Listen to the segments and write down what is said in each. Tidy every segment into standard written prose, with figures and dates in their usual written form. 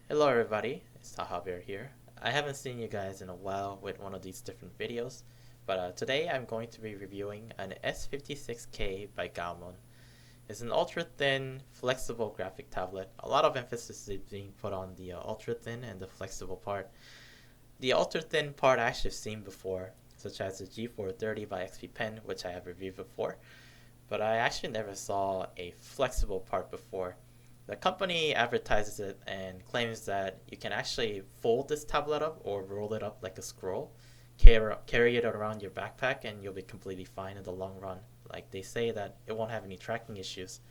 Hello everybody, it's Tahaver here. I haven't seen you guys in a while with one of these different videos, but today I'm going to be reviewing an S56K by Gaomon. It's an ultra-thin, flexible graphic tablet. A lot of emphasis is being put on the ultra-thin and the flexible part. The ultra-thin part I actually have seen before, such as the G430 by XP Pen, which I have reviewed before, but I actually never saw a flexible part before. The company advertises it and claims that you can actually fold this tablet up or roll it up like a scroll, carry it around your backpack, and you'll be completely fine in the long run. Like they say that it won't have any tracking issues.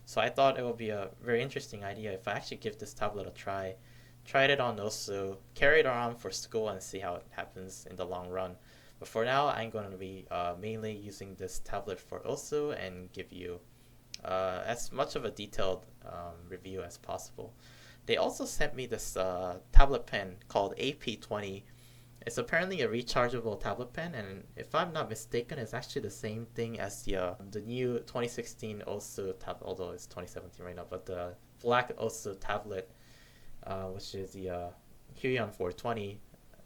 So I thought it would be a very interesting idea if I actually give this tablet a try. Tried it on Osu, carry it around for school and see how it happens in the long run. But for now, I'm going to be mainly using this tablet for Osu and give you as much of a detailed review as possible. They also sent me this tablet pen called AP20. It's apparently a rechargeable tablet pen, and if I'm not mistaken, it's actually the same thing as the new 2016 Osu tablet, although it's 2017 right now, but the black Osu tablet, which is the Huion 420.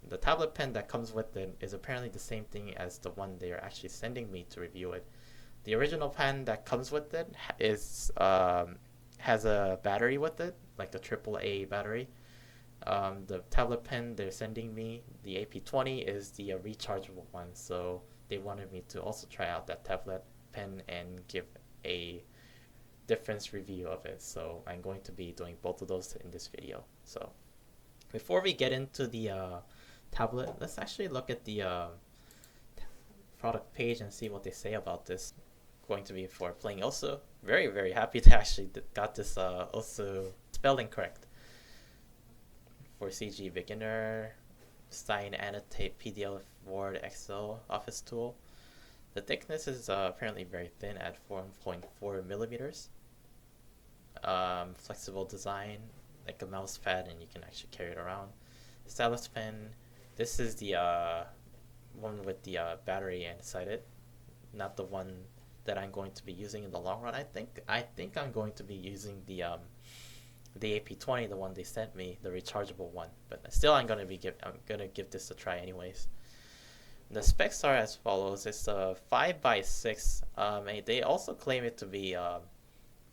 The tablet pen that comes with it is apparently the same thing as the one they are actually sending me to review it. The original pen that comes with it is has a battery with it, like a AAA battery. The tablet pen they're sending me, the AP20, is the rechargeable one. So they wanted me to also try out that tablet pen and give a difference review of it. So I'm going to be doing both of those in this video. So before we get into the tablet, let's actually look at the product page and see what they say about this. Going to be for playing Osu. Very, very happy to actually got this Osu spelling correct. For CG beginner, Sign Annotate PDF Word Excel Office tool. The thickness is apparently very thin at 4.4 millimeters. Flexible design, like a mouse pad, and you can actually carry it around. Stylus pen. This is the one with the battery inside it, not the one that I'm going to be using in the long run. I think I'm going to be using the AP20, the one they sent me, the rechargeable one. But still, I'm gonna give this a try anyways. The specs are as follows. It's a 5x6. They also claim it to be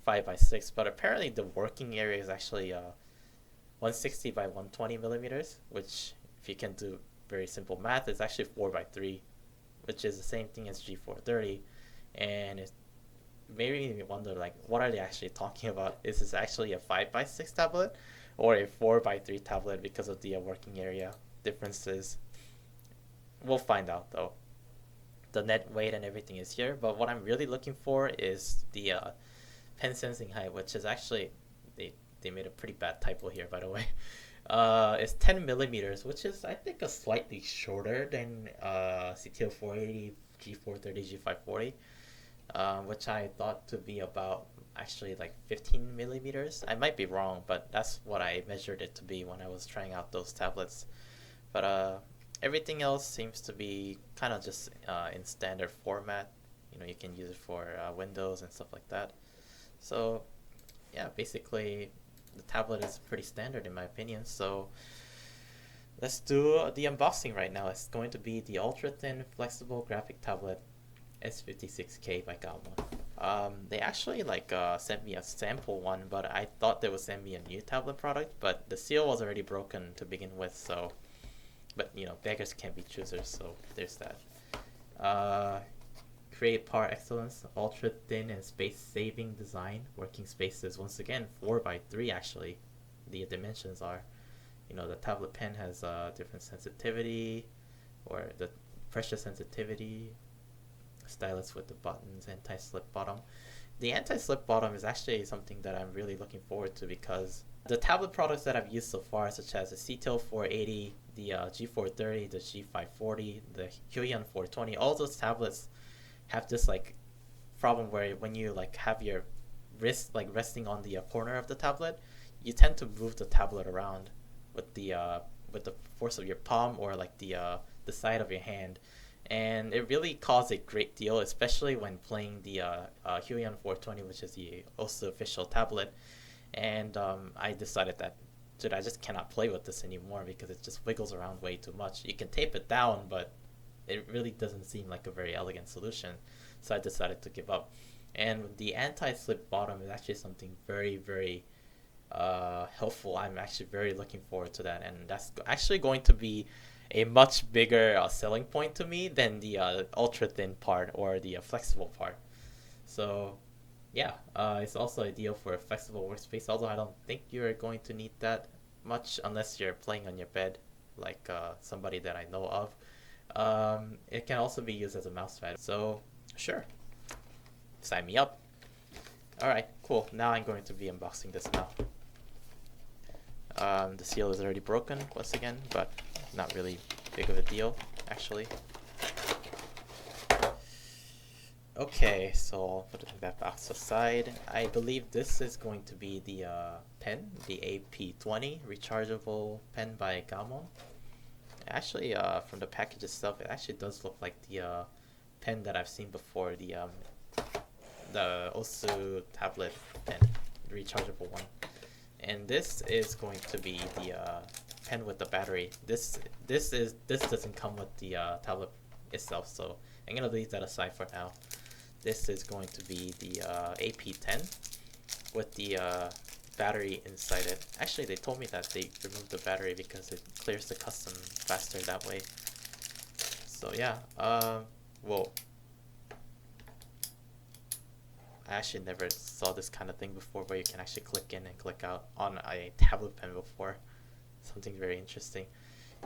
5x6, but apparently the working area is actually 160 by 120 millimeters, which, if you can do very simple math, is actually 4x3, which is the same thing as G430. And it made me wonder, like, what are they actually talking about? Is this actually a 5x6 tablet or a 4x3 tablet because of the working area differences? We'll find out though. The net weight and everything is here, but what I'm really looking for is the pen sensing height, which is actually, they made a pretty bad typo here, by the way. It's 10 millimeters, which is, I think, a slightly shorter than CTO 480, G430, G540. Which I thought to be about actually like 15 millimeters. I might be wrong, but that's what I measured it to be when I was trying out those tablets. But everything else seems to be kind of just in standard format. You know, you can use it for Windows and stuff like that. So yeah, basically the tablet is pretty standard in my opinion. So let's do the unboxing right now. It's going to be the ultra thin flexible graphic tablet S56K by Gaomon. They actually sent me a sample one, but I thought they would send me a new tablet product, but the seal was already broken to begin with, so, but you know, beggars can't be choosers, so there's that. Create power excellence, ultra thin and space saving design, working spaces, once again 4x3 actually, the dimensions are. You know, the tablet pen has different sensitivity, or the pressure sensitivity, stylus with the buttons, anti-slip bottom. The anti-slip bottom is actually something that I'm really looking forward to, because the tablet products that I've used so far, such as the CTO 480, the G430, the G540, the Huion 420, all those tablets have this like problem where when you like have your wrist like resting on the corner of the tablet, you tend to move the tablet around with the force of your palm or like the side of your hand. And it really caused a great deal, especially when playing the Huion 420, which is the Osu official tablet. And I decided that dude, I just cannot play with this anymore because it just wiggles around way too much. You can tape it down, but it really doesn't seem like a very elegant solution. So I decided to give up. And the anti-slip bottom is actually something very, very helpful. I'm actually very looking forward to that, and that's actually going to be a much bigger selling point to me than the ultra thin part or the flexible part. So yeah, it's also ideal for a flexible workspace, although I don't think you're going to need that much unless you're playing on your bed, like somebody that I know of. It can also be used as a mouse pad, so sure, sign me up. Alright, cool. Now I'm going to be unboxing this now. The seal is already broken once again, but not really big of a deal, actually. Okay, so put that box aside. I believe this is going to be the pen, the AP20 rechargeable pen by Gaomon. Actually, from the package itself, it actually does look like the pen that I've seen before, the Osu tablet pen, the rechargeable one. And this is going to be the pen with the battery. This doesn't come with the tablet itself, so I'm gonna leave that aside for now. This is going to be the AP10 with the battery inside it. Actually, they told me that they removed the battery because it clears the custom faster that way. So yeah, whoa. I actually never saw this kind of thing before where you can actually click in and click out on a tablet pen before. Something very interesting.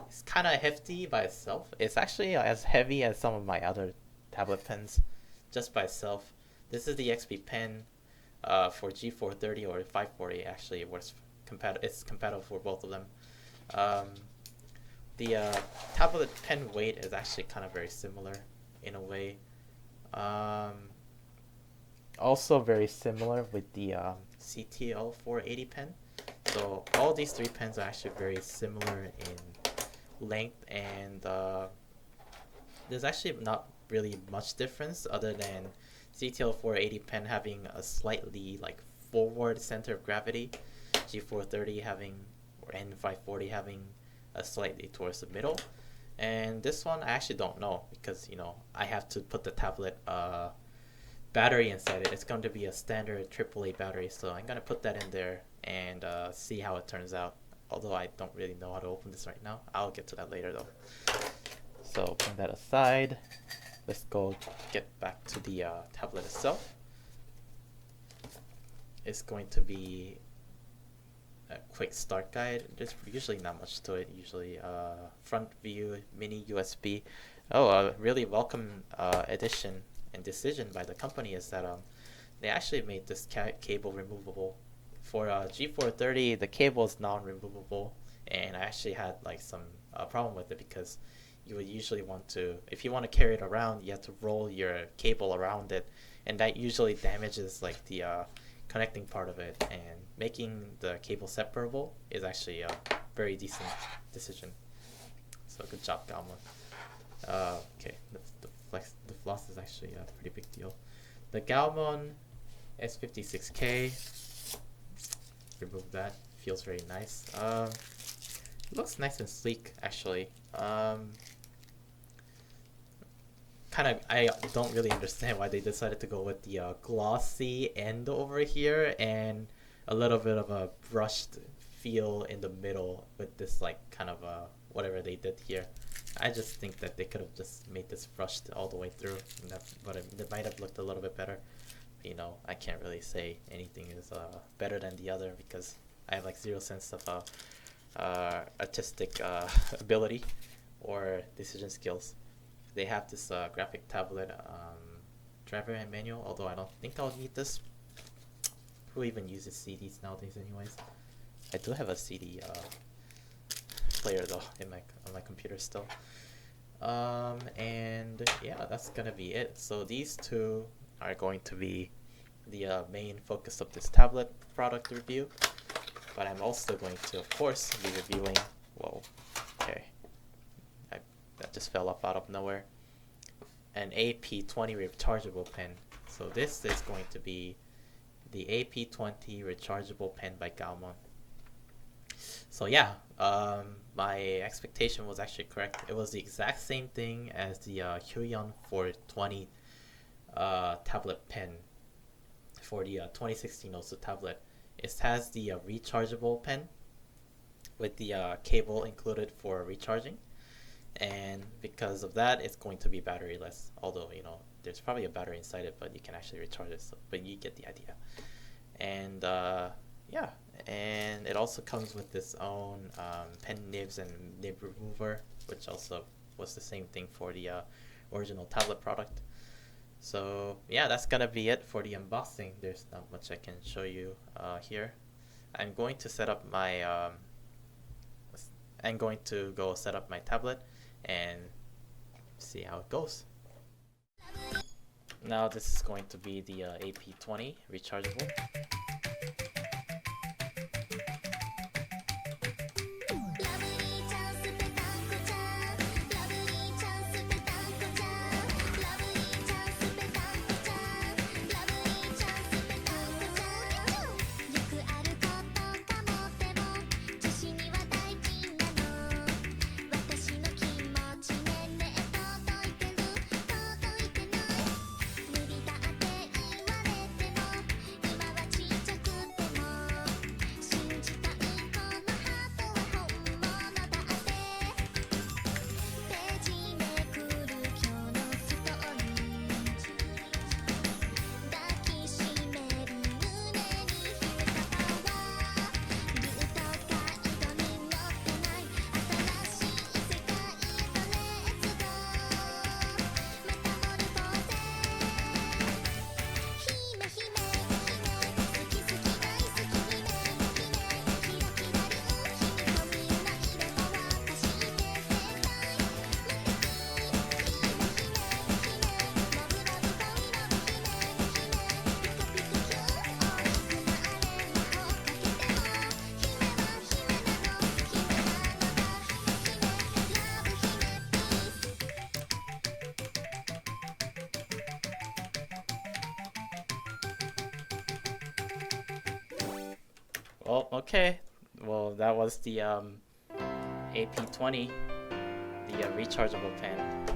It's kind of hefty by itself. It's actually as heavy as some of my other tablet pens just by itself. This is the XP pen for G430 or 540. Actually, it works it's compatible for both of them. The tablet pen weight is actually kind of very similar in a way. Also very similar with the CTL 480 pen. So all these three pens are actually very similar in length, and there's actually not really much difference other than CTL 480 pen having a slightly like forward center of gravity, G430 having, or N540 having a slightly towards the middle. And this one I actually don't know because, you know, I have to put the tablet battery inside it. It's going to be a standard AAA battery, so I'm going to put that in there and see how it turns out. Although I don't really know how to open this right now. I'll get to that later though. So put that aside. Let's go get back to the tablet itself. It's going to be a quick start guide. There's usually not much to it. Usually front view, mini USB. Oh, really welcome addition and decision by the company is that they actually made this cable removable. For G430, the cable is non-removable, and I actually had like some problem with it because you would usually want to, if you want to carry it around, you have to roll your cable around it, and that usually damages like the connecting part of it, and making the cable separable is actually a very decent decision. So good job, Gaomon. Okay, the floss is actually a pretty big deal. The Gaomon S56K, remove that, feels very nice. It looks nice and sleek actually. I don't really understand why they decided to go with the glossy end over here and a little bit of a brushed feel in the middle with this like kind of whatever they did here. I just think that they could have just made this brushed all the way through, and but it might have looked a little bit better. But, you know, I can't really say anything is better than the other because I have like zero sense of artistic ability or decision skills. They have this graphic tablet driver and manual, although I don't think I'll need this. Who even uses CDs nowadays anyways? I do have a CD player though on my computer still. And yeah, that's gonna be it. So these two are going to be the main focus of this tablet product review. But I'm also going to, of course, be reviewing. Whoa, okay. That just fell off out of nowhere. An AP20 rechargeable pen. So this is going to be the AP20 rechargeable pen by Gaomon. So yeah, my expectation was actually correct. It was the exact same thing as the Huion 420 tablet pen for the 2016 also tablet. It has the rechargeable pen with the cable included for recharging, and because of that, it's going to be batteryless. Although there's probably a battery inside it, but you can actually recharge it. So, but you get the idea. And yeah, and it also comes with its own pen nibs and nib remover, which also was the same thing for the original tablet product. So yeah, that's gonna be it for the unboxing. There's not much I can show you here. I'm going to set up my I'm going to go set up my tablet and see how it goes. Now this is going to be the AP20 rechargeable. Well, okay. Well, that was the AP20, the rechargeable pen.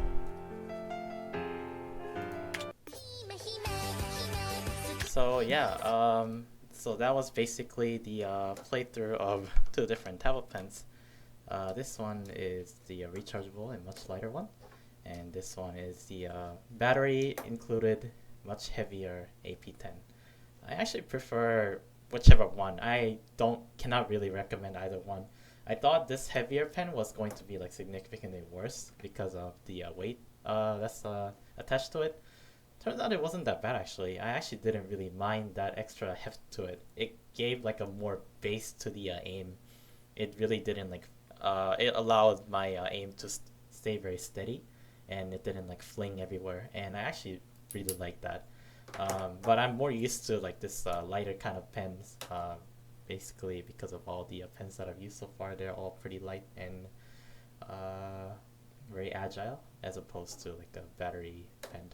So yeah, so that was basically the playthrough of two different tablet pens. This one is the rechargeable and much lighter one, and this one is the battery included, much heavier AP10. I actually prefer whichever one. I cannot really recommend either one. I thought this heavier pen was going to be like significantly worse because of the weight that's attached to it. Turns out it wasn't that bad actually. I actually didn't really mind that extra heft to it. It gave like a more base to the aim. It really didn't like it allowed my aim to stay very steady, and it didn't like fling everywhere. And I actually really like that. But I'm more used to like this lighter kind of pens, basically because of all the pens that I've used so far. They're all pretty light and very agile, as opposed to like a battery pen.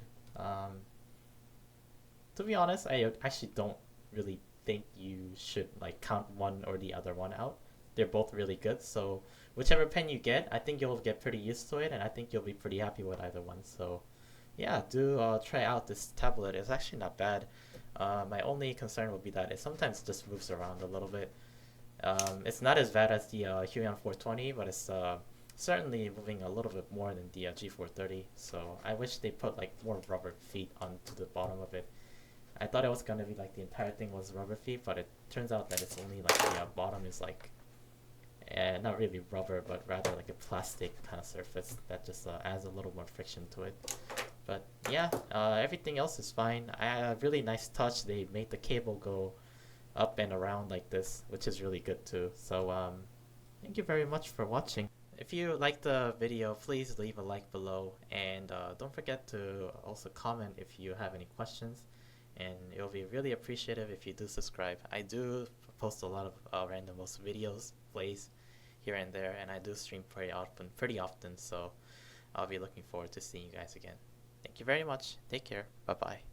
To be honest, I actually don't really think you should like count one or the other one out. They're both really good, so whichever pen you get, I think you'll get pretty used to it, and I think you'll be pretty happy with either one. So yeah, do try out this tablet. It's actually not bad. My only concern would be that it sometimes just moves around a little bit. It's not as bad as the Huion 420, but it's certainly moving a little bit more than the G430. So I wish they put like more rubber feet onto the bottom of it. I thought it was gonna be like the entire thing was rubber feet, but it turns out that it's only like the bottom is like not really rubber, but rather like a plastic kind of surface that just adds a little more friction to it. But yeah, everything else is fine. A really nice touch. They made the cable go up and around like this, which is really good too. So thank you very much for watching. If you liked the video, please leave a like below, and don't forget to also comment if you have any questions, and it'll be really appreciative if you do subscribe. I do post a lot of random videos, plays here and there, and I do stream pretty often, so I'll be looking forward to seeing you guys again. Thank you very much. Take care. Bye bye.